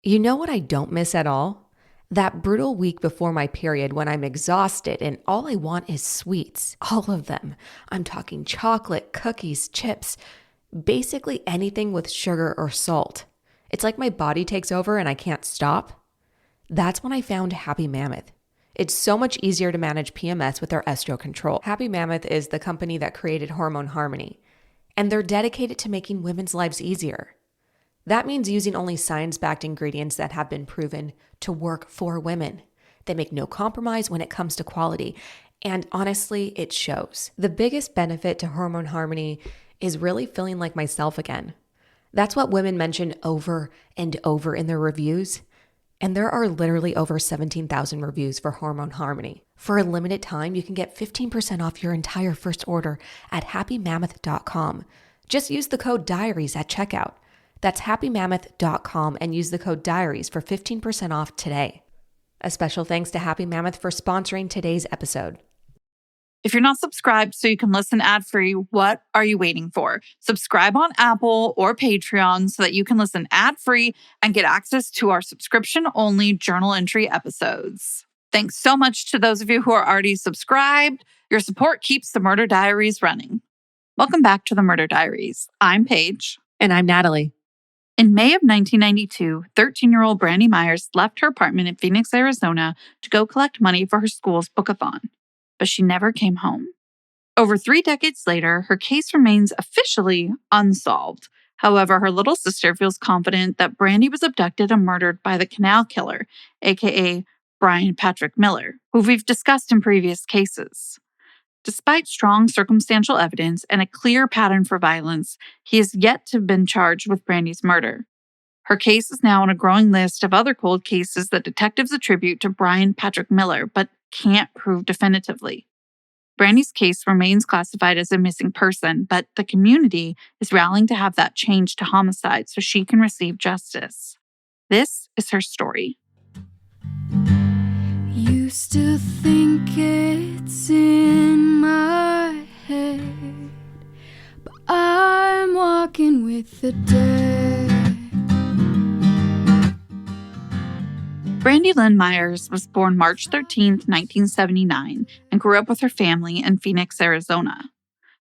You know what I don't miss at all? That brutal week before my period when I'm exhausted and all I want is sweets. All of them. I'm talking chocolate, cookies, chips, basically anything with sugar or salt. It's like my body takes over and I can't stop. That's when I found Happy Mammoth. It's so much easier to manage PMS with their estro control. Happy Mammoth is the company that created Hormone Harmony, and they're dedicated to making women's lives easier. That means using only science-backed ingredients that have been proven to work for women. They make no compromise when it comes to quality, and honestly, it shows. The biggest benefit to Hormone Harmony is really feeling like myself again. That's what women mention over and over in their reviews. And there are literally over 17,000 reviews for Hormone Harmony. For a limited time, you can get 15% off your entire first order at happymammoth.com. Just use the code DIARIES at checkout. That's happymammoth.com and use the code DIARIES for 15% off today. A special thanks to Happy Mammoth for sponsoring today's episode. If you're not subscribed so you can listen ad-free, what are you waiting for? Subscribe on Apple or Patreon so that you can listen ad-free and get access to our subscription-only journal entry episodes. Thanks so much to those of you who are already subscribed. Your support keeps the Murder Diaries running. Welcome back to the Murder Diaries. I'm Paige. And I'm Natalie. In May of 1992, 13-year-old Brandy Myers left her apartment in Phoenix, Arizona to go collect money for her school's bookathon. But she never came home. Over 3 decades later, her case remains officially unsolved. However, her little sister feels confident that Brandy was abducted and murdered by the Canal Killer, aka Brian Patrick Miller, who we've discussed in previous cases. Despite strong circumstantial evidence and a clear pattern for violence, he is yet to have been charged with Brandy's murder. Her case is now on a growing list of other cold cases that detectives attribute to Brian Patrick Miller, but can't prove definitively. Brandy's case remains classified as a missing person, but the community is rallying to have that changed to homicide so she can receive justice. This is her story. Used to think it's in my head, but I'm walking with the dead. Brandy Lynn Myers was born March 13, 1979, and grew up with her family in Phoenix, Arizona.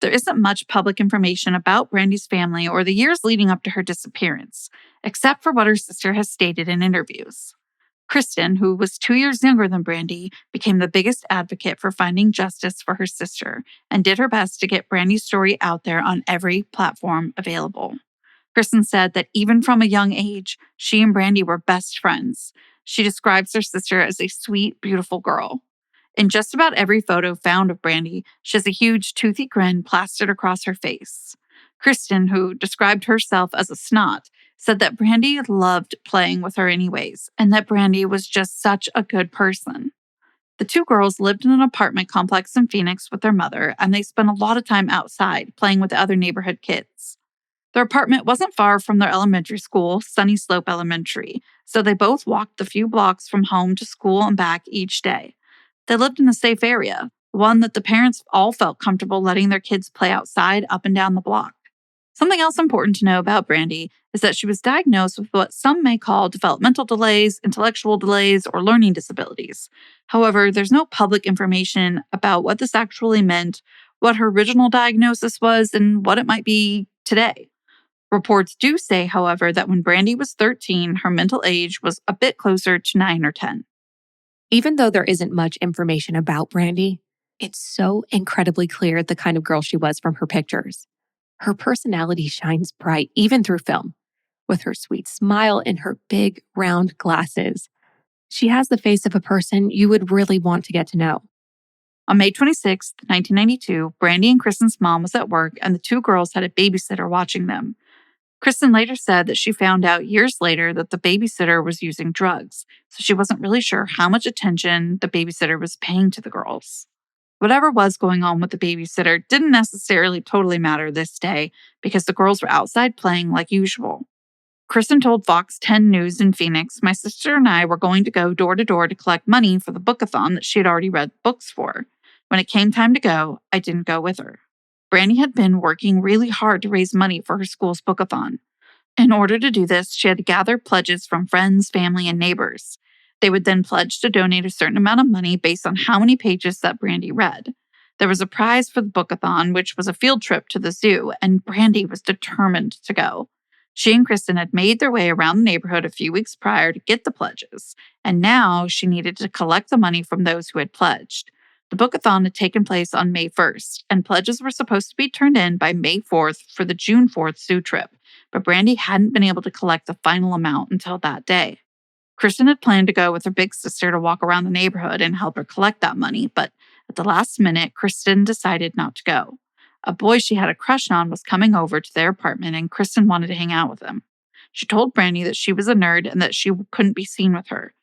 There isn't much public information about Brandy's family or the years leading up to her disappearance, except for what her sister has stated in interviews. Kristen, who was 2 years younger than Brandy, became the biggest advocate for finding justice for her sister and did her best to get Brandy's story out there on every platform available. Kristen said that even from a young age, she and Brandy were best friends. She describes her sister as a sweet, beautiful girl. In just about every photo found of Brandy, she has a huge toothy grin plastered across her face. Kristen, who described herself as a snot, said that Brandy loved playing with her anyways, and that Brandy was just such a good person. The two girls lived in an apartment complex in Phoenix with their mother, and they spent a lot of time outside playing with the other neighborhood kids. Their apartment wasn't far from their elementary school, Sunny Slope Elementary, so they both walked the few blocks from home to school and back each day. They lived in a safe area, one that the parents all felt comfortable letting their kids play outside up and down the block. Something else important to know about Brandy is that she was diagnosed with what some may call developmental delays, intellectual delays, or learning disabilities. However, there's no public information about what this actually meant, what her original diagnosis was, and what it might be today. Reports do say, however, that when Brandy was 13, her mental age was a bit closer to 9 or 10. Even though there isn't much information about Brandy, it's so incredibly clear the kind of girl she was from her pictures. Her personality shines bright even through film, with her sweet smile and her big, round glasses. She has the face of a person you would really want to get to know. On May 26, 1992, Brandy and Kristen's mom was at work and the two girls had a babysitter watching them. Kristen later said that she found out years later that the babysitter was using drugs, so she wasn't really sure how much attention the babysitter was paying to the girls. Whatever was going on with the babysitter didn't necessarily totally matter this day because the girls were outside playing like usual. Kristen told Fox 10 News in Phoenix, "My sister and I were going to go door to door to collect money for the bookathon that she had already read books for. When it came time to go, I didn't go with her." Brandy had been working really hard to raise money for her school's bookathon. In order to do this, she had to gather pledges from friends, family, and neighbors. They would then pledge to donate a certain amount of money based on how many pages that Brandy read. There was a prize for the bookathon, which was a field trip to the zoo, and Brandy was determined to go. She and Kristen had made their way around the neighborhood a few weeks prior to get the pledges, and now she needed to collect the money from those who had pledged. The bookathon had taken place on May 1st, and pledges were supposed to be turned in by May 4th for the June 4th zoo trip, but Brandy hadn't been able to collect the final amount until that day. Kristen had planned to go with her big sister to walk around the neighborhood and help her collect that money, but at the last minute, Kristen decided not to go. A boy she had a crush on was coming over to their apartment, and Kristen wanted to hang out with him. She told Brandy that she was a nerd and that she couldn't be seen with her.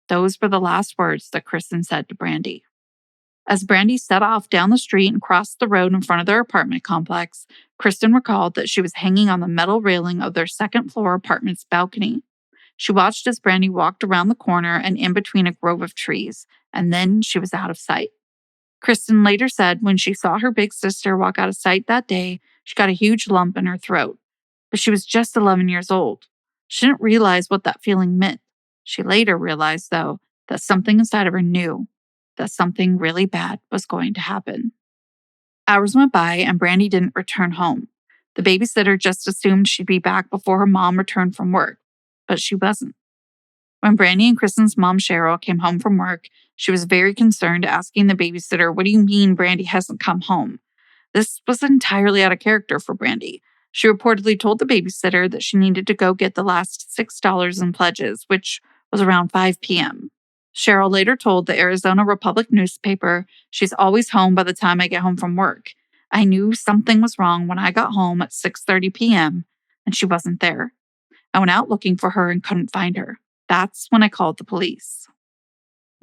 Those were the last words that Kristen said to Brandy. As Brandy set off down the street and crossed the road in front of their apartment complex, Kristen recalled that she was hanging on the metal railing of their second-floor apartment's balcony. She watched as Brandy walked around the corner and in between a grove of trees, and then she was out of sight. Kristen later said when she saw her big sister walk out of sight that day, she got a huge lump in her throat. But she was just 11 years old. She didn't realize what that feeling meant. She later realized, though, that something inside of her knew that something really bad was going to happen. Hours went by and Brandy didn't return home. The babysitter just assumed she'd be back before her mom returned from work, but she wasn't. When Brandy and Kristen's mom, Cheryl, came home from work, she was very concerned, asking the babysitter, "What do you mean Brandy hasn't come home?" This was entirely out of character for Brandy. She reportedly told the babysitter that she needed to go get the last $6 in pledges, which was around 5 p.m. Cheryl later told the Arizona Republic newspaper, "She's always home by the time I get home from work. I knew something was wrong when I got home at 6:30 p.m. and she wasn't there. I went out looking for her and couldn't find her. That's when I called the police."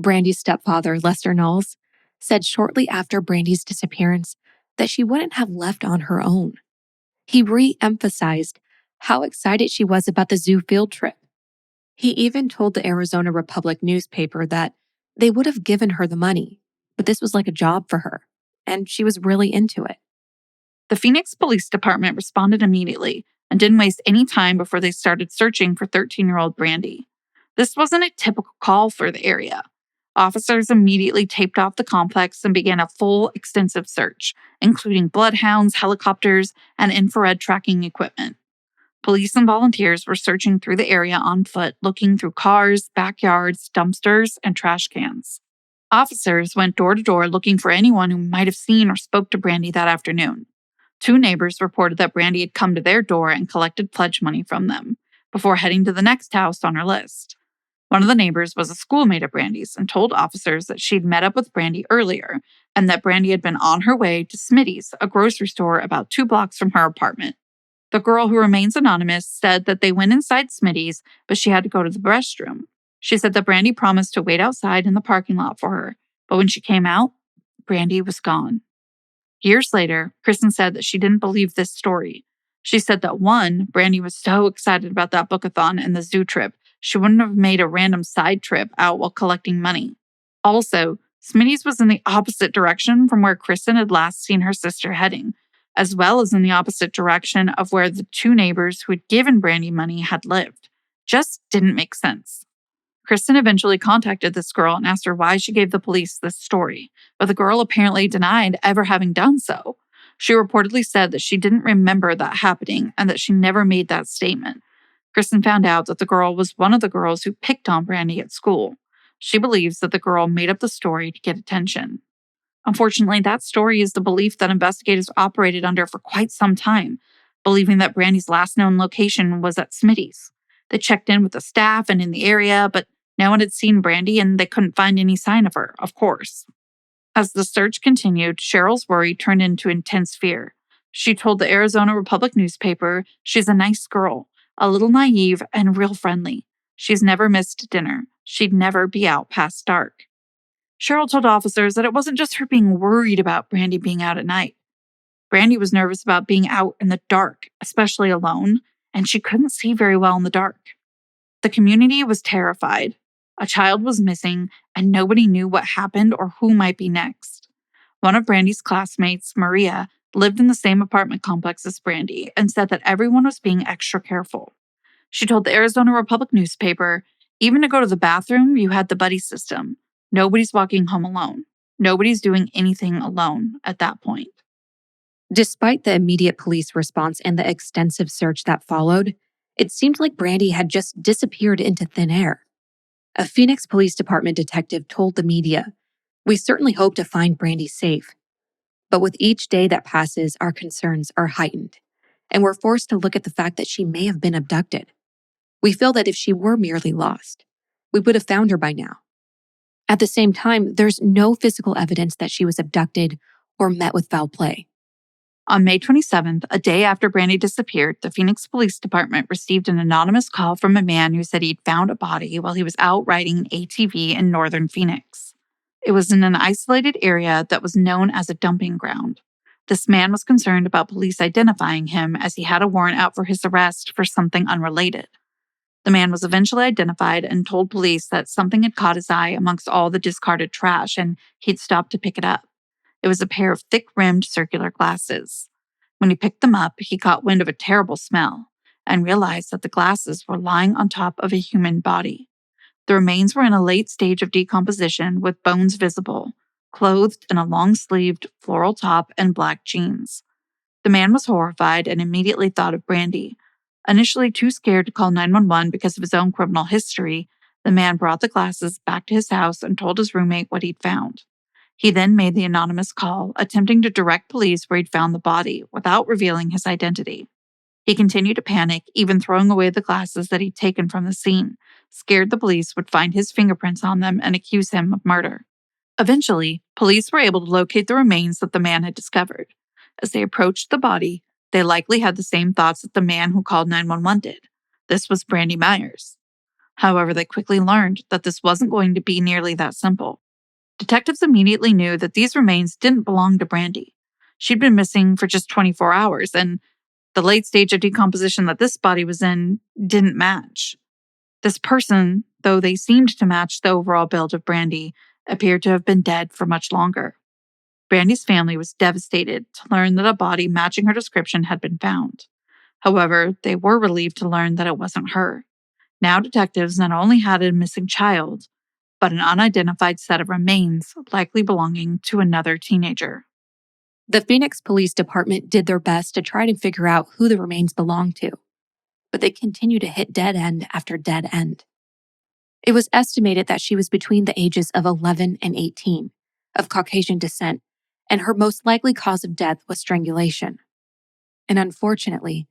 Brandy's stepfather, Lester Knowles, said shortly after Brandy's disappearance that she wouldn't have left on her own. He re-emphasized how excited she was about the zoo field trip. He even told the Arizona Republic newspaper that they would have given her the money, but this was like a job for her, and she was really into it. The Phoenix Police Department responded immediately and didn't waste any time before they started searching for 13-year-old Brandy. This wasn't a typical call for the area. Officers immediately taped off the complex and began a full, extensive search, including bloodhounds, helicopters, and infrared tracking equipment. Police and volunteers were searching through the area on foot, looking through cars, backyards, dumpsters, and trash cans. Officers went door to door looking for anyone who might have seen or spoke to Brandy that afternoon. 2 neighbors reported that Brandy had come to their door and collected pledge money from them before heading to the next house on her list. One of the neighbors was a schoolmate of Brandy's and told officers that she'd met up with Brandy earlier and that Brandy had been on her way to Smitty's, a grocery store about 2 blocks from her apartment. The girl, who remains anonymous, said that they went inside Smitty's, but she had to go to the restroom. She said that Brandy promised to wait outside in the parking lot for her, but when she came out, Brandy was gone. Years later, Kristen said that she didn't believe this story. She said that, one, Brandy was so excited about that bookathon and the zoo trip, she wouldn't have made a random side trip out while collecting money. Also, Smitty's was in the opposite direction from where Kristen had last seen her sister heading, as well as in the opposite direction of where the 2 neighbors who had given Brandy money had lived. Just didn't make sense. Kristen eventually contacted this girl and asked her why she gave the police this story, but the girl apparently denied ever having done so. She reportedly said that she didn't remember that happening and that she never made that statement. Kristen found out that the girl was one of the girls who picked on Brandy at school. She believes that the girl made up the story to get attention. Unfortunately, that story is the belief that investigators operated under for quite some time, believing that Brandy's last known location was at Smitty's. They checked in with the staff and in the area, but no one had seen Brandy and they couldn't find any sign of her, of course. As the search continued, Cheryl's worry turned into intense fear. She told the Arizona Republic newspaper, "She's a nice girl, a little naive and real friendly. She's never missed dinner. She'd never be out past dark." Cheryl told officers that it wasn't just her being worried about Brandy being out at night. Brandy was nervous about being out in the dark, especially alone, and she couldn't see very well in the dark. The community was terrified. A child was missing, and nobody knew what happened or who might be next. One of Brandy's classmates, Maia, lived in the same apartment complex as Brandy and said that everyone was being extra careful. She told the Arizona Republic newspaper, "Even to go to the bathroom, you had the buddy system. Nobody's walking home alone. Nobody's doing anything alone at that point." Despite the immediate police response and the extensive search that followed, it seemed like Brandy had just disappeared into thin air. A Phoenix Police Department detective told the media, "We certainly hope to find Brandy safe. But with each day that passes, our concerns are heightened, and we're forced to look at the fact that she may have been abducted. We feel that if she were merely lost, we would have found her by now. At the same time, there's no physical evidence that she was abducted or met with foul play." On May 27th, a day after Brandy disappeared, the Phoenix Police Department received an anonymous call from a man who said he'd found a body while he was out riding an ATV in northern Phoenix. It was in an isolated area that was known as a dumping ground. This man was concerned about police identifying him as he had a warrant out for his arrest for something unrelated. The man was eventually identified and told police that something had caught his eye amongst all the discarded trash and he'd stopped to pick it up. It was a pair of thick-rimmed circular glasses. When he picked them up, he caught wind of a terrible smell and realized that the glasses were lying on top of a human body. The remains were in a late stage of decomposition with bones visible, clothed in a long-sleeved floral top and black jeans. The man was horrified and immediately thought of Brandy. Initially too scared to call 911 because of his own criminal history, the man brought the glasses back to his house and told his roommate what he'd found. He then made the anonymous call, attempting to direct police where he'd found the body without revealing his identity. He continued to panic, even throwing away the glasses that he'd taken from the scene, scared the police would find his fingerprints on them and accuse him of murder. Eventually, police were able to locate the remains that the man had discovered. As they approached the body, they likely had the same thoughts that the man who called 911 did. This was Brandy Myers. However, they quickly learned that this wasn't going to be nearly that simple. Detectives immediately knew that these remains didn't belong to Brandy. She'd been missing for just 24 hours, and the late stage of decomposition that this body was in didn't match. This person, though they seemed to match the overall build of Brandy, appeared to have been dead for much longer. Brandy's family was devastated to learn that a body matching her description had been found. However, they were relieved to learn that it wasn't her. Now detectives not only had a missing child, but an unidentified set of remains likely belonging to another teenager. The Phoenix Police Department did their best to try to figure out who the remains belonged to, but they continued to hit dead end after dead end. It was estimated that she was between the ages of 11 and 18, of Caucasian descent, and her most likely cause of death was strangulation. And unfortunately,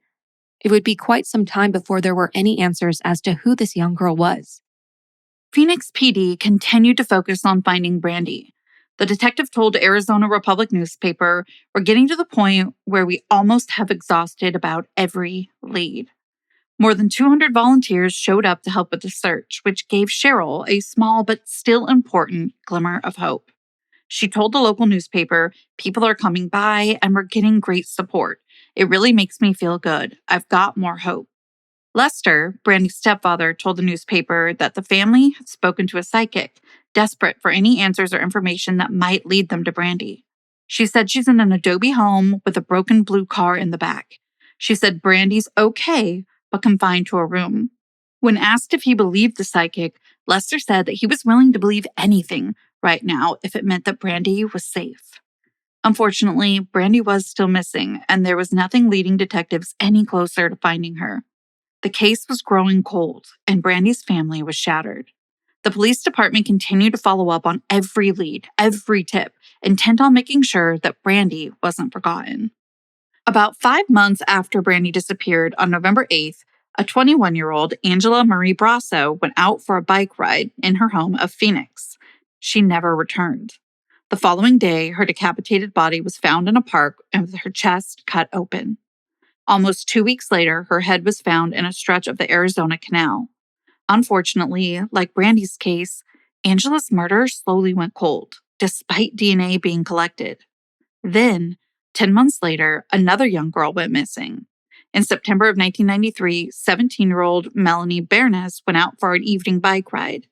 it would be quite some time before there were any answers as to who this young girl was. Phoenix PD continued to focus on finding Brandy. The detective told Arizona Republic newspaper, "We're getting to the point where we almost have exhausted about every lead." More than 200 volunteers showed up to help with the search, which gave Cheryl a small but still important glimmer of hope. She told the local newspaper, "People are coming by and we're getting great support. It really makes me feel good. I've got more hope." Lester, Brandy's stepfather, told the newspaper that the family had spoken to a psychic, desperate for any answers or information that might lead them to Brandy. She said she's in an adobe home with a broken blue car in the back. She said Brandy's okay, but confined to a room. When asked if he believed the psychic, Lester said that he was willing to believe anything right now if it meant that Brandy was safe. Unfortunately, Brandy was still missing, and there was nothing leading detectives any closer to finding her. The case was growing cold, and Brandy's family was shattered. The police department continued to follow up on every lead, every tip, intent on making sure that Brandy wasn't forgotten. About 5 months after Brandy disappeared on November 8th, a 21-year-old Angela Marie Brasso went out for a bike ride in her home of Phoenix. She never returned. The following day, her decapitated body was found in a park and with her chest cut open. Almost 2 weeks later, her head was found in a stretch of the Arizona Canal. Unfortunately, like Brandy's case, Angela's murder slowly went cold, despite DNA being collected. Then, 10 months later, another young girl went missing. In September of 1993, 17-year-old Melanie Bernes went out for an evening bike ride.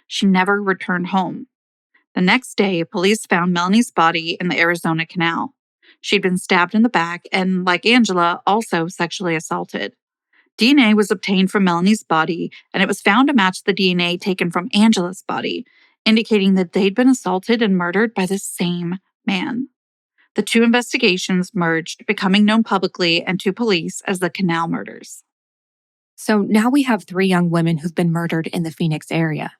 She never returned home. The next day, police found Melanie's body in the Arizona Canal. She'd been stabbed in the back and, like Angela, also sexually assaulted. DNA was obtained from Melanie's body, and it was found to match the DNA taken from Angela's body, indicating that they'd been assaulted and murdered by the same man. The two investigations merged, becoming known publicly and to police as the Canal Murders. So now we have 3 young women who've been murdered in the Phoenix area,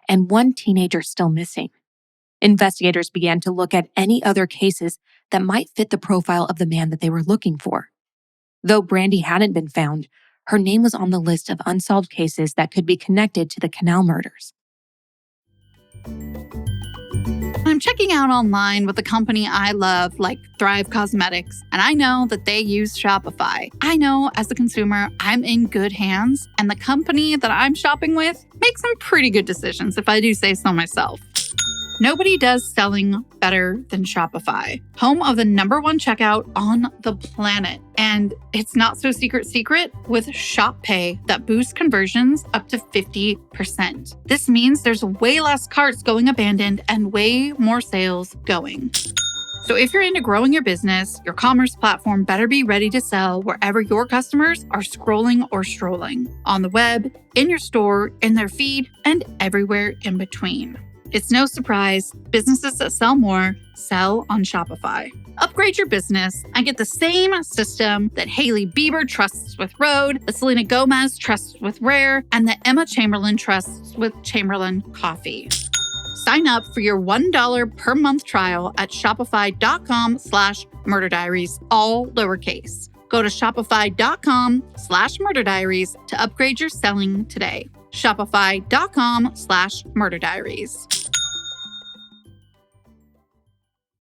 and 1 teenager still missing. Investigators began to look at any other cases that might fit the profile of the man that they were looking for. Though Brandy hadn't been found, her name was on the list of unsolved cases that could be connected to the Canal Murders. I'm checking out online with a company I love, like Thrive Cosmetics, and I know that they use Shopify. I know as a consumer, I'm in good hands, and the company that I'm shopping with makes some pretty good decisions, if I do say so myself. Nobody does selling better than Shopify, home of the #1 checkout on the planet. And it's not so secret with Shop Pay that boosts conversions up to 50%. This means there's way less carts going abandoned and way more sales going. So if you're into growing your business, your commerce platform better be ready to sell wherever your customers are scrolling or strolling, on the web, in your store, in their feed, and everywhere in between. It's no surprise, businesses that sell more sell on Shopify. Upgrade your business and get the same system that Hailey Bieber trusts with Rode, that Selena Gomez trusts with Rare, and that Emma Chamberlain trusts with Chamberlain Coffee. Sign up for your $1 per month trial at shopify.com/murderdiaries, all lowercase. Go to shopify.com/murderdiaries to upgrade your selling today. Shopify.com/murderdiaries.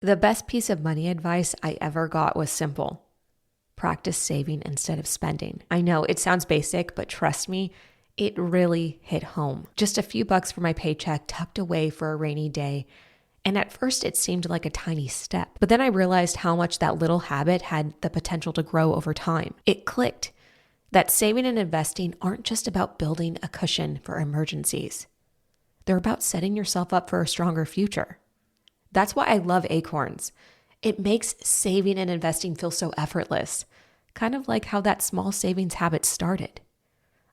The best piece of money advice I ever got was simple. Practice saving instead of spending. I know it sounds basic, but trust me, it really hit home. Just a few bucks for my paycheck tucked away for a rainy day. And at first it seemed like a tiny step, but then I realized how much that little habit had the potential to grow over time. It clicked that saving and investing aren't just about building a cushion for emergencies. They're about setting yourself up for a stronger future. That's why I love Acorns. It makes saving and investing feel so effortless, kind of like how that small savings habit started.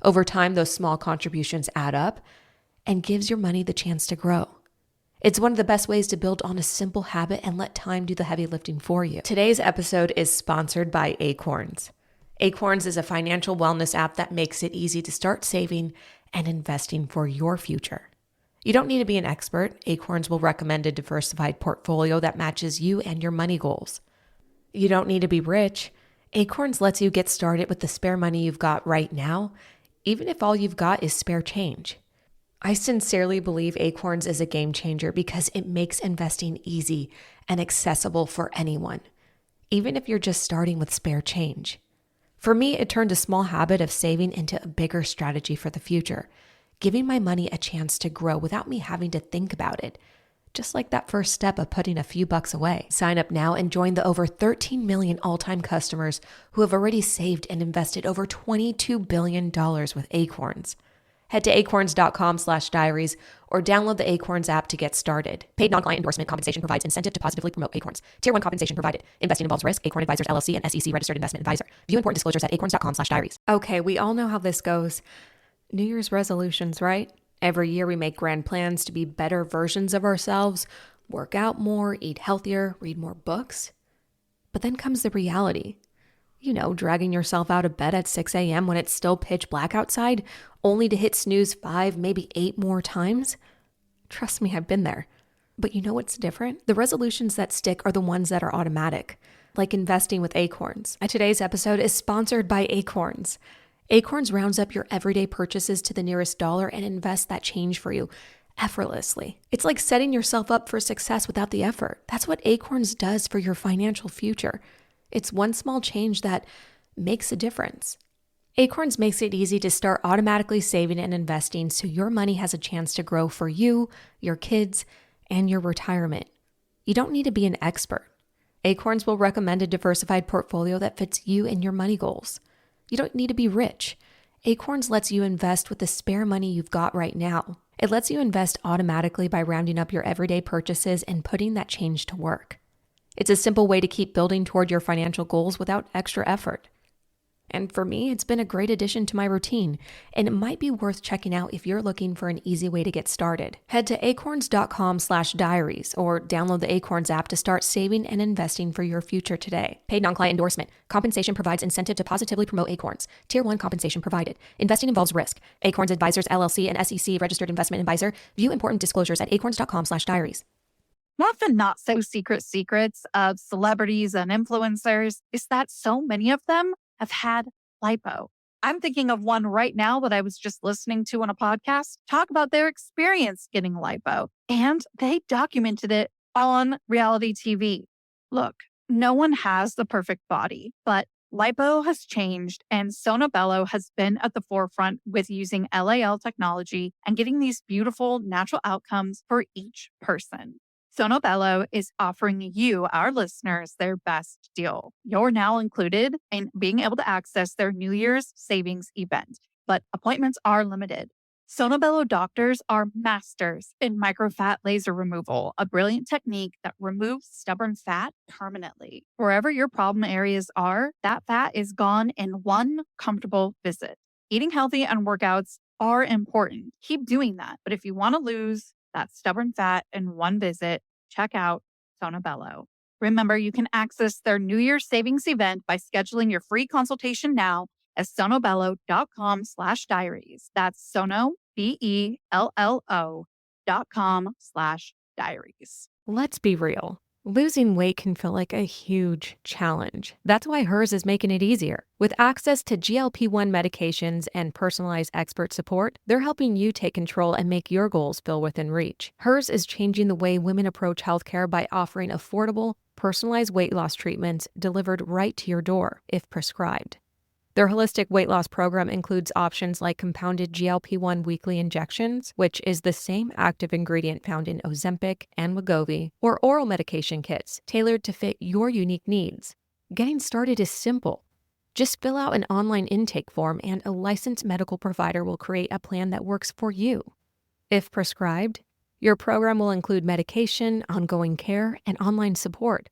Over time, those small contributions add up and gives your money the chance to grow. It's one of the best ways to build on a simple habit and let time do the heavy lifting for you. Today's episode is sponsored by Acorns. Acorns is a financial wellness app that makes it easy to start saving and investing for your future. You don't need to be an expert. Acorns will recommend a diversified portfolio that matches you and your money goals. You don't need to be rich. Acorns lets you get started with the spare money you've got right now, even if all you've got is spare change. I sincerely believe Acorns is a game changer because it makes investing easy and accessible for anyone, even if you're just starting with spare change. For me, it turned a small habit of saving into a bigger strategy for the future, giving my money a chance to grow without me having to think about it, just like that first step of putting a few bucks away. Sign up now and join the over 13 million all-time customers who have already saved and invested over $22 billion with Acorns. Head to acorns.com/diaries or download the Acorns app to get started. Paid non-client endorsement compensation provides incentive to positively promote Acorns. Tier 1 compensation provided. Investing involves risk. Acorn Advisors LLC and SEC registered investment advisor. View important disclosures at acorns.com/diaries. Okay, we all know how this goes. New Year's resolutions, right? Every year we make grand plans to be better versions of ourselves, work out more, eat healthier, read more books. But then comes the reality. You know, dragging yourself out of bed at 6 a.m. when it's still pitch black outside, only to hit snooze 5, maybe 8 more times. Trust me, I've been there. But you know what's different? The resolutions that stick are the ones that are automatic, like investing with Acorns. Today's episode is sponsored by Acorns. Acorns rounds up your everyday purchases to the nearest dollar and invests that change for you effortlessly. It's like setting yourself up for success without the effort. That's what Acorns does for your financial future. It's one small change that makes a difference. Acorns makes it easy to start automatically saving and investing so your money has a chance to grow for you, your kids, and your retirement. You don't need to be an expert. Acorns will recommend a diversified portfolio that fits you and your money goals. You don't need to be rich. Acorns lets you invest with the spare money you've got right now. It lets you invest automatically by rounding up your everyday purchases and putting that change to work. It's a simple way to keep building toward your financial goals without extra effort. And for me, it's been a great addition to my routine, and it might be worth checking out if you're looking for an easy way to get started. Head to acorns.com/diaries or download the Acorns app to start saving and investing for your future today. Paid non-client endorsement. Compensation provides incentive to positively promote Acorns. Tier 1 compensation provided. Investing involves risk. Acorns Advisors LLC, an SEC registered investment advisor. View important disclosures at acorns.com/diaries. One of the not so secrets of celebrities and influencers is that so many of them have had lipo. I'm thinking of one right now that I was just listening to on a podcast talk about their experience getting lipo, and they documented it on reality TV. Look, no one has the perfect body, but lipo has changed, and Sono Bello has been at the forefront with using LAL technology and getting these beautiful natural outcomes for each person. Sono Bello is offering you, our listeners, their best deal. You're now included in being able to access their New Year's savings event, but appointments are limited. Sono Bello doctors are masters in microfat laser removal, a brilliant technique that removes stubborn fat permanently. Wherever your problem areas are, that fat is gone in one comfortable visit. Eating healthy and workouts are important. Keep doing that. But if you want to lose that stubborn fat in one visit, check out Sono Bello. Remember, you can access their New Year's savings event by scheduling your free consultation now at sonobello.com/diaries. That's Sono, BELLO.com/diaries. Let's be real. Losing weight can feel like a huge challenge. That's why Hers is making it easier. With access to GLP-1 medications and personalized expert support, they're helping you take control and make your goals feel within reach. Hers is changing the way women approach healthcare by offering affordable, personalized weight loss treatments delivered right to your door, if prescribed. Their holistic weight loss program includes options like compounded GLP-1 weekly injections, which is the same active ingredient found in Ozempic and Wegovy, or oral medication kits tailored to fit your unique needs. Getting started is simple. Just fill out an online intake form and a licensed medical provider will create a plan that works for you. If prescribed, your program will include medication, ongoing care, and online support,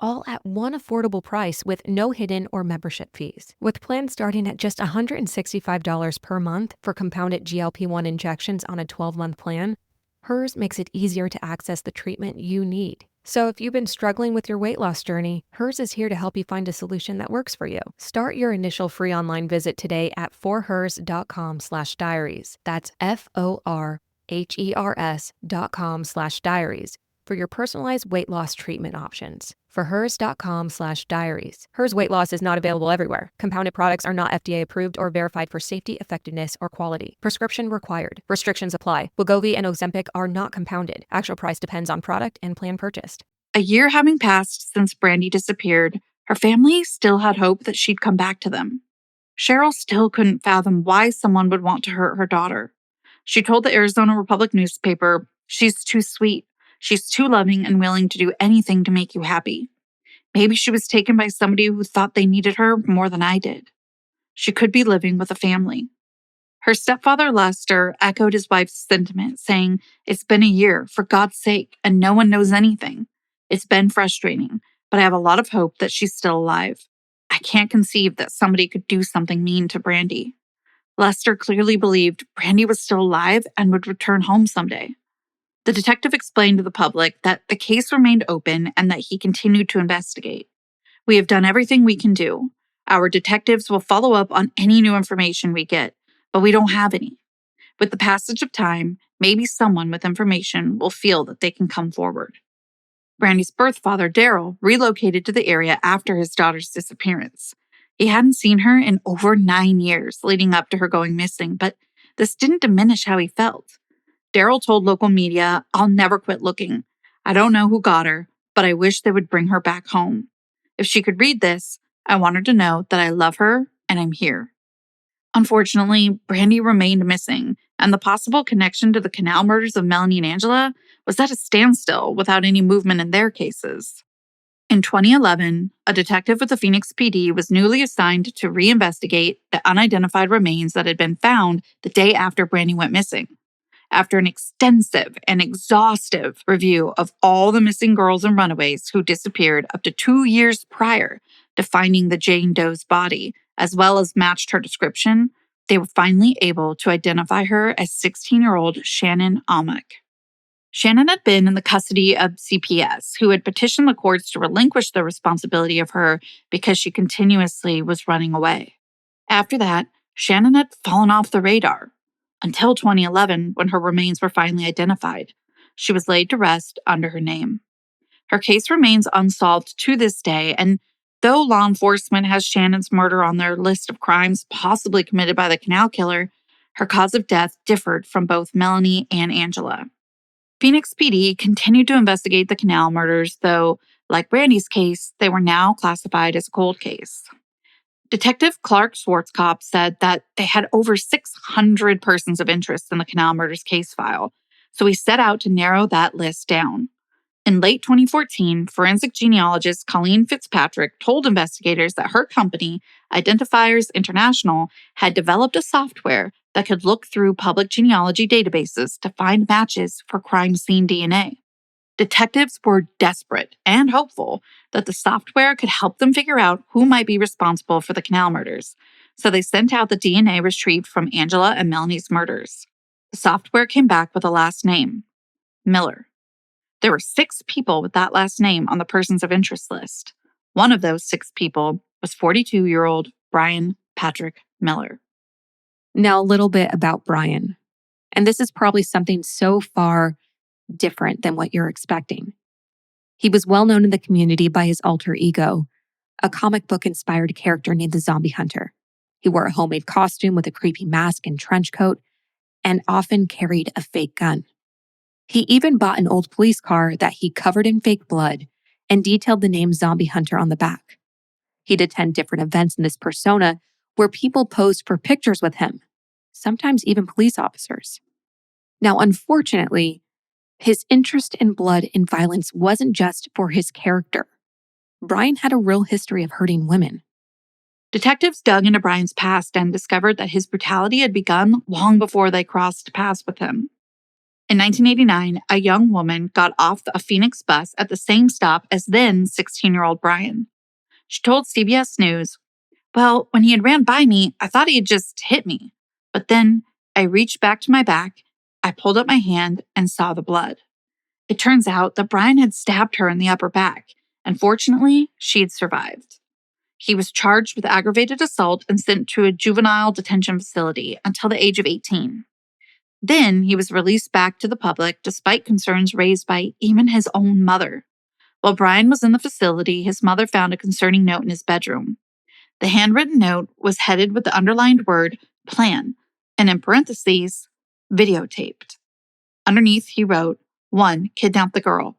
all at one affordable price with no hidden or membership fees. With plans starting at just $165 per month for compounded GLP-1 injections on a 12-month plan, Hers makes it easier to access the treatment you need. So if you've been struggling with your weight loss journey, Hers is here to help you find a solution that works for you. Start your initial free online visit today at forhers.com/diaries. That's FORHERS.com/diaries for your personalized weight loss treatment options. For hers.com/diaries. Hers weight loss is not available everywhere. Compounded products are not FDA approved or verified for safety, effectiveness, or quality. Prescription required. Restrictions apply. Wegovy and Ozempic are not compounded. Actual price depends on product and plan purchased. A year having passed since Brandy disappeared, her family still had hope that she'd come back to them. Cheryl still couldn't fathom why someone would want to hurt her daughter. She told the Arizona Republic newspaper, "She's too sweet. She's too loving and willing to do anything to make you happy. Maybe she was taken by somebody who thought they needed her more than I did. She could be living with a family." Her stepfather, Lester, echoed his wife's sentiment, saying, "It's been a year, for God's sake, and no one knows anything. It's been frustrating, but I have a lot of hope that she's still alive. I can't conceive that somebody could do something mean to Brandy." Lester clearly believed Brandy was still alive and would return home someday. The detective explained to the public that the case remained open and that he continued to investigate. "We have done everything we can do. Our detectives will follow up on any new information we get, but we don't have any. With the passage of time, maybe someone with information will feel that they can come forward." Brandy's birth father, Daryl, relocated to the area after his daughter's disappearance. He hadn't seen her in over 9 years leading up to her going missing, but this didn't diminish how he felt. Daryl told local media, "I'll never quit looking. I don't know who got her, but I wish they would bring her back home. If she could read this, I want her to know that I love her and I'm here." Unfortunately, Brandy remained missing, and the possible connection to the Canal murders of Melanie and Angela was at a standstill without any movement in their cases. In 2011, a detective with the Phoenix PD was newly assigned to reinvestigate the unidentified remains that had been found the day after Brandy went missing. After an extensive and exhaustive review of all the missing girls and runaways who disappeared up to 2 years prior to finding the Jane Doe's body, as well as matched her description, they were finally able to identify her as 16-year-old Shannon Amick. Shannon had been in the custody of CPS, who had petitioned the courts to relinquish the responsibility of her because she continuously was running away. After that, Shannon had fallen off the radar until 2011, when her remains were finally identified. She was laid to rest under her name. Her case remains unsolved to this day, and though law enforcement has Shannon's murder on their list of crimes possibly committed by the Canal Killer, her cause of death differed from both Melanie and Angela. Phoenix PD continued to investigate the Canal murders, though, like Brandy's case, they were now classified as a cold case. Detective Clark Schwarzkopf said that they had over 600 persons of interest in the Canal murders case file, so he set out to narrow that list down. In late 2014, forensic genealogist Colleen Fitzpatrick told investigators that her company, Identifiers International, had developed a software that could look through public genealogy databases to find matches for crime scene DNA. Detectives were desperate and hopeful that the software could help them figure out who might be responsible for the Canal murders, so they sent out the DNA retrieved from Angela and Melanie's murders. The software came back with a last name, Miller. There were 6 people with that last name on the persons of interest list. One of those 6 people was 42-year-old Brian Patrick Miller. Now, a little bit about Brian. And this is probably something so far different than what you're expecting. He was well known in the community by his alter ego, a comic book-inspired character named the Zombie Hunter. He wore a homemade costume with a creepy mask and trench coat, and often carried a fake gun. He even bought an old police car that he covered in fake blood and detailed the name Zombie Hunter on the back. He'd attend different events in this persona where people posed for pictures with him, sometimes even police officers. Now, unfortunately, his interest in blood and violence wasn't just for his character. Brian had a real history of hurting women. Detectives dug into Brian's past and discovered that his brutality had begun long before they crossed paths with him. In 1989, a young woman got off a Phoenix bus at the same stop as then 16-year-old Brian. She told CBS News, "Well, when he had ran by me, I thought he had just hit me. But then I reached back to my back, I pulled up my hand and saw the blood. It turns out that Brian had stabbed her in the upper back, and fortunately, she had survived." He was charged with aggravated assault and sent to a juvenile detention facility until the age of 18. Then he was released back to the public despite concerns raised by even his own mother. While Brian was in the facility, his mother found a concerning note in his bedroom. The handwritten note was headed with the underlined word plan, and in parentheses, videotaped. Underneath, he wrote, 1. Kidnap the girl.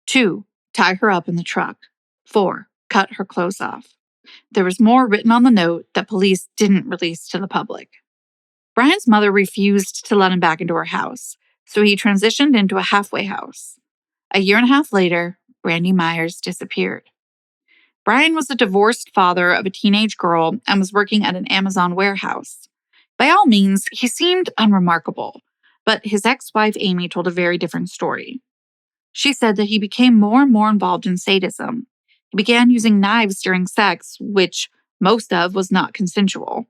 2. Tie her up in the truck. 4. Cut her clothes off. There was more written on the note that police didn't release to the public. Brian's mother refused to let him back into her house, so he transitioned into a halfway house. A year and a half later, Brandy Myers disappeared. Brian was the divorced father of a teenage girl and was working at an Amazon warehouse. By all means, he seemed unremarkable, but his ex-wife Amy told a very different story. She said that he became more and more involved in sadism. He began using knives during sex, which most of was not consensual.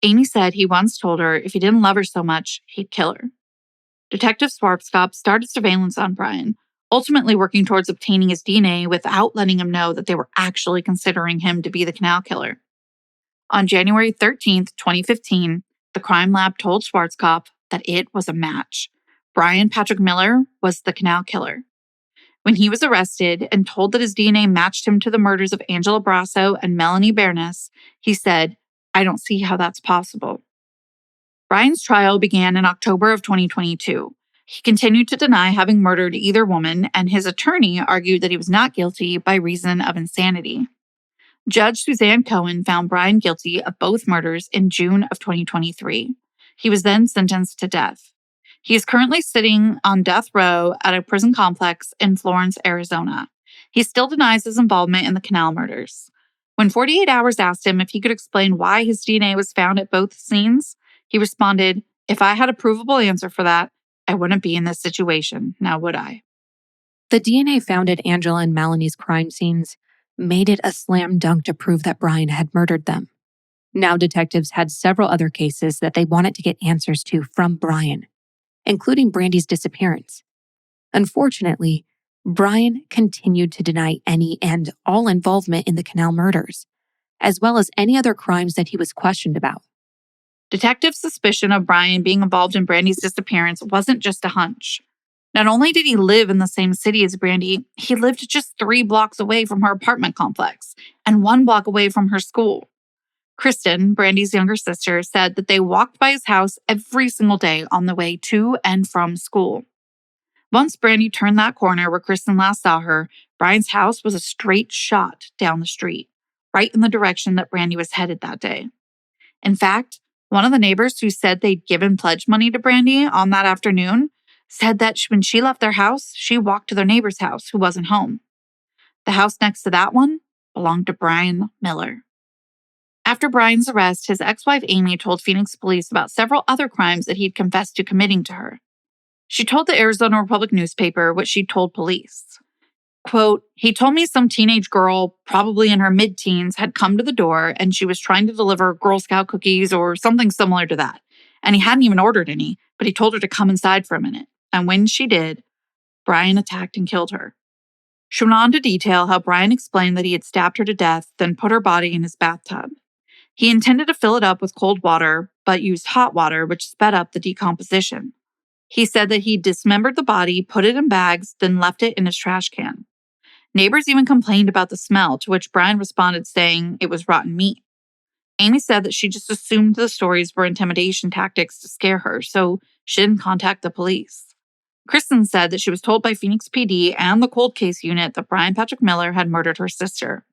Amy said he once told her if he didn't love her so much, he'd kill her. Detective Schwarzkopf started surveillance on Brian, ultimately working towards obtaining his DNA without letting him know that they were actually considering him to be the Canal Killer. On January 13th, 2015, the crime lab told Schwarzkopf that it was a match. Brian Patrick Miller was the Canal Killer. When he was arrested and told that his DNA matched him to the murders of Angela Brasso and Melanie Bernes, he said, "I don't see how that's possible." Brian's trial began in October of 2022. He continued to deny having murdered either woman, and his attorney argued that he was not guilty by reason of insanity. Judge Suzanne Cohen found Brian guilty of both murders in June of 2023. He was then sentenced to death. He is currently sitting on death row at a prison complex in Florence, Arizona. He still denies his involvement in the Canal murders. When 48 Hours asked him if he could explain why his DNA was found at both scenes, he responded, "If I had a provable answer for that, I wouldn't be in this situation, now would I?" The DNA found at Angela and Melanie's crime scenes made it a slam dunk to prove that Brian had murdered them. Now detectives had several other cases that they wanted to get answers to from Brian, including Brandy's disappearance. Unfortunately, Brian continued to deny any and all involvement in the Canal murders, as well as any other crimes that he was questioned about. Detectives' suspicion of Brian being involved in Brandy's disappearance wasn't just a hunch. Not only did he live in the same city as Brandy, he lived just 3 blocks away from her apartment complex and 1 block away from her school. Kristen, Brandy's younger sister, said that they walked by his house every single day on the way to and from school. Once Brandy turned that corner where Kristen last saw her, Brian's house was a straight shot down the street, right in the direction that Brandy was headed that day. In fact, one of the neighbors who said they'd given pledge money to Brandy on that afternoon said that when she left their house, she walked to their neighbor's house who wasn't home. The house next to that one belonged to Brian Miller. After Brian's arrest, his ex-wife Amy told Phoenix police about several other crimes that he'd confessed to committing to her. She told the Arizona Republic newspaper what she'd told police. Quote, "He told me some teenage girl, probably in her mid-teens, had come to the door and she was trying to deliver Girl Scout cookies or something similar to that. And he hadn't even ordered any, but he told her to come inside for a minute. And when she did, Brian attacked and killed her." She went on to detail how Brian explained that he had stabbed her to death, then put her body in his bathtub. He intended to fill it up with cold water, but used hot water, which sped up the decomposition. He said that he dismembered the body, put it in bags, then left it in his trash can. Neighbors even complained about the smell, to which Brian responded saying it was rotten meat. Amy said that she just assumed the stories were intimidation tactics to scare her, so she didn't contact the police. Kristen said that she was told by Phoenix PD and the cold case unit that Brian Patrick Miller had murdered her sister.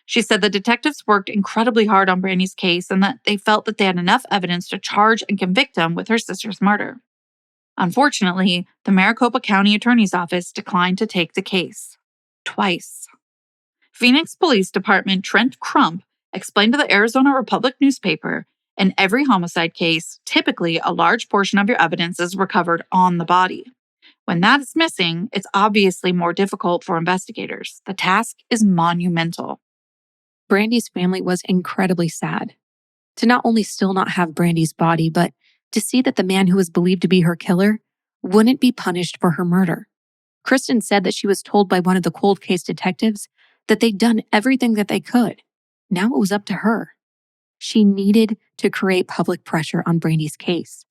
She said the detectives worked incredibly hard on Brandy's case and that they felt that they had enough evidence to charge and convict him with her sister's murder. Unfortunately, the Maricopa County Attorney's Office declined to take the case. Twice. Phoenix Police Department Trent Crump explained to the Arizona Republic newspaper, in every homicide case, typically a large portion of your evidence is recovered on the body. When that is missing, it's obviously more difficult for investigators. The task is monumental. Brandy's family was incredibly sad to not only still not have Brandy's body, but to see that the man who was believed to be her killer wouldn't be punished for her murder. Kristen said that she was told by one of the cold case detectives that they'd done everything that they could. Now it was up to her. She needed to create public pressure on Brandy's case.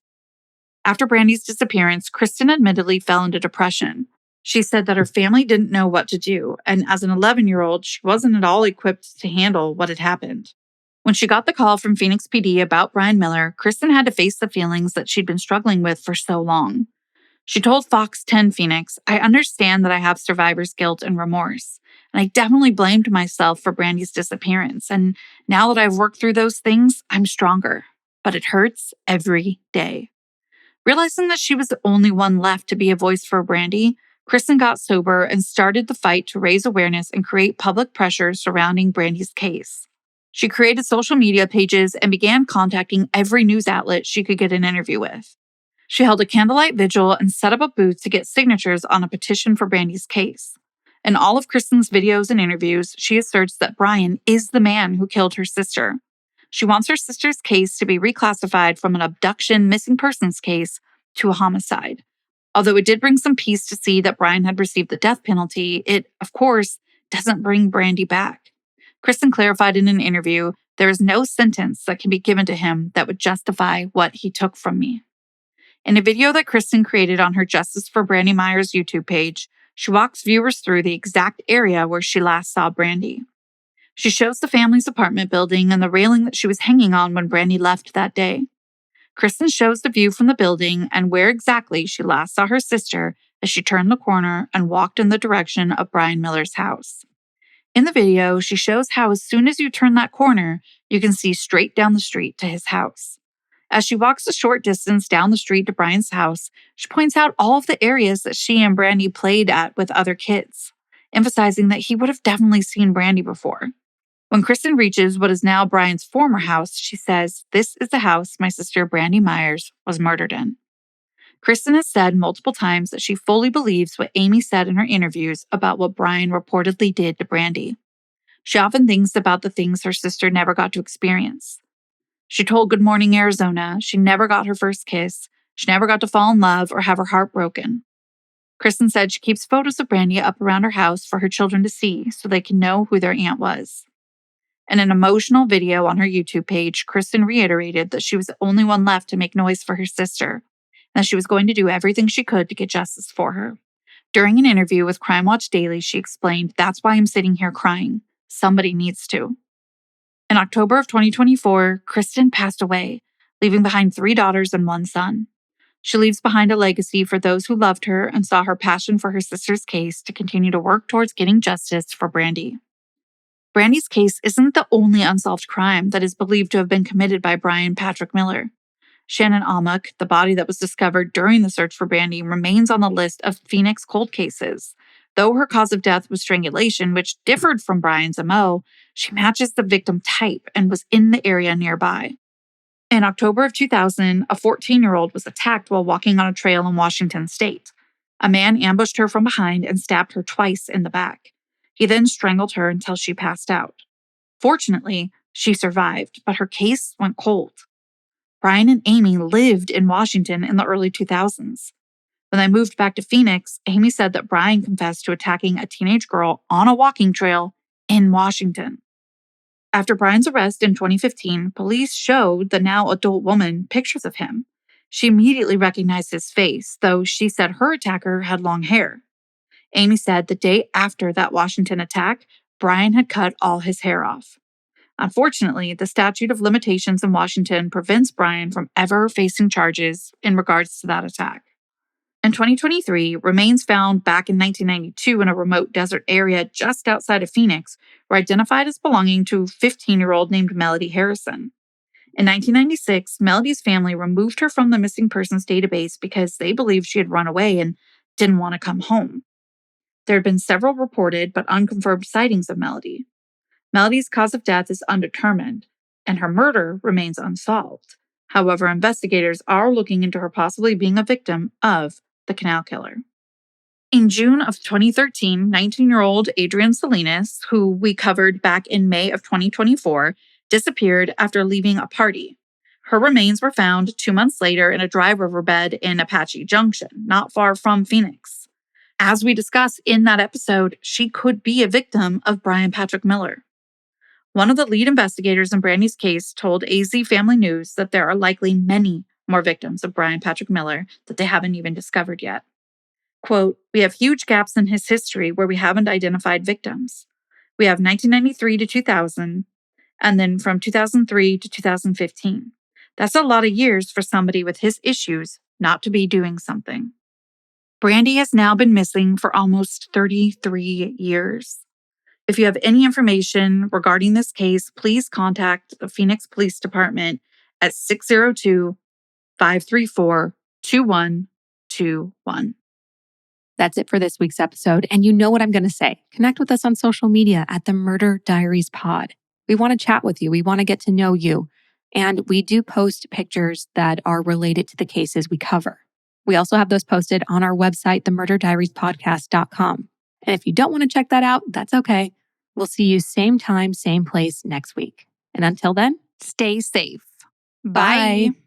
After Brandy's disappearance, Kristen admittedly fell into depression. She said that her family didn't know what to do, and as an 11-year-old, she wasn't at all equipped to handle what had happened. When she got the call from Phoenix PD about Brian Miller, Kristen had to face the feelings that she'd been struggling with for so long. She told Fox 10 Phoenix, "I understand that I have survivor's guilt and remorse, and I definitely blamed myself for Brandy's disappearance, and now that I've worked through those things, I'm stronger, but it hurts every day." Realizing that she was the only one left to be a voice for Brandy, Kristen got sober and started the fight to raise awareness and create public pressure surrounding Brandy's case. She created social media pages and began contacting every news outlet she could get an interview with. She held a candlelight vigil and set up a booth to get signatures on a petition for Brandy's case. In all of Kristen's videos and interviews, she asserts that Brian is the man who killed her sister. She wants her sister's case to be reclassified from an abduction missing persons case to a homicide. Although it did bring some peace to see that Brian had received the death penalty, it, of course, doesn't bring Brandy back. Kristen clarified in an interview, "There is no sentence that can be given to him that would justify what he took from me." In a video that Kristen created on her Justice for Brandy Myers YouTube page, she walks viewers through the exact area where she last saw Brandy. She shows the family's apartment building and the railing that she was hanging on when Brandy left that day. Kristen shows the view from the building and where exactly she last saw her sister as she turned the corner and walked in the direction of Brian Miller's house. In the video, she shows how as soon as you turn that corner, you can see straight down the street to his house. As she walks a short distance down the street to Brian's house, she points out all of the areas that she and Brandy played at with other kids, emphasizing that he would have definitely seen Brandy before. When Kristen reaches what is now Brian's former house, she says, "This is the house my sister Brandy Myers was murdered in." Kristen has said multiple times that she fully believes what Amy said in her interviews about what Brian reportedly did to Brandy. She often thinks about the things her sister never got to experience. She told Good Morning Arizona she never got her first kiss, she never got to fall in love or have her heart broken. Kristen said she keeps photos of Brandy up around her house for her children to see so they can know who their aunt was. In an emotional video on her YouTube page, Kristen reiterated that she was the only one left to make noise for her sister, and that she was going to do everything she could to get justice for her. During an interview with Crime Watch Daily, she explained, "That's why I'm sitting here crying. Somebody needs to." In October of 2024, Kristen passed away, leaving behind 3 daughters and 1 son. She leaves behind a legacy for those who loved her and saw her passion for her sister's case to continue to work towards getting justice for Brandy. Brandy's case isn't the only unsolved crime that is believed to have been committed by Brian Patrick Miller. Shannon Almuck, the body that was discovered during the search for Brandy, remains on the list of Phoenix cold cases. Though her cause of death was strangulation, which differed from Brian's MO, she matches the victim type and was in the area nearby. In October of 2000, a 14-year-old was attacked while walking on a trail in Washington state. A man ambushed her from behind and stabbed her twice in the back. He then strangled her until she passed out. Fortunately, she survived, but her case went cold. Brian and Amy lived in Washington in the early 2000s. When they moved back to Phoenix, Amy said that Brian confessed to attacking a teenage girl on a walking trail in Washington. After Brian's arrest in 2015, police showed the now adult woman pictures of him. She immediately recognized his face, though she said her attacker had long hair. Amy said the day after that Washington attack, Brian had cut all his hair off. Unfortunately, the statute of limitations in Washington prevents Brian from ever facing charges in regards to that attack. In 2023, remains found back in 1992 in a remote desert area just outside of Phoenix were identified as belonging to a 15-year-old named Melody Harrison. In 1996, Melody's family removed her from the missing persons database because they believed she had run away and didn't want to come home. There had been several reported but unconfirmed sightings of Melody. Melody's cause of death is undetermined, and her murder remains unsolved. However, investigators are looking into her possibly being a victim of the Canal Killer. In June of 2013, 19-year-old Adrienne Salinas, who we covered back in May of 2024, disappeared after leaving a party. Her remains were found 2 months later in a dry riverbed in Apache Junction, not far from Phoenix. As we discussed in that episode, she could be a victim of Brian Patrick Miller. One of the lead investigators in Brandy's case told AZ Family News that there are likely many more victims of Brian Patrick Miller that they haven't even discovered yet. Quote, "We have huge gaps in his history where we haven't identified victims. We have 1993 to 2000, and then from 2003 to 2015. That's a lot of years for somebody with his issues not to be doing something." Brandy has now been missing for almost 33 years. If you have any information regarding this case, please contact the Phoenix Police Department at 602-534-2121. That's it for this week's episode. And you know what I'm going to say. Connect with us on social media at the Murder Diaries Pod. We want to chat with you. We want to get to know you. And we do post pictures that are related to the cases we cover. We also have those posted on our website, themurderdiariespodcast.com. And if you don't want to check that out, that's okay. We'll see you same time, same place next week. And until then, Stay safe. bye.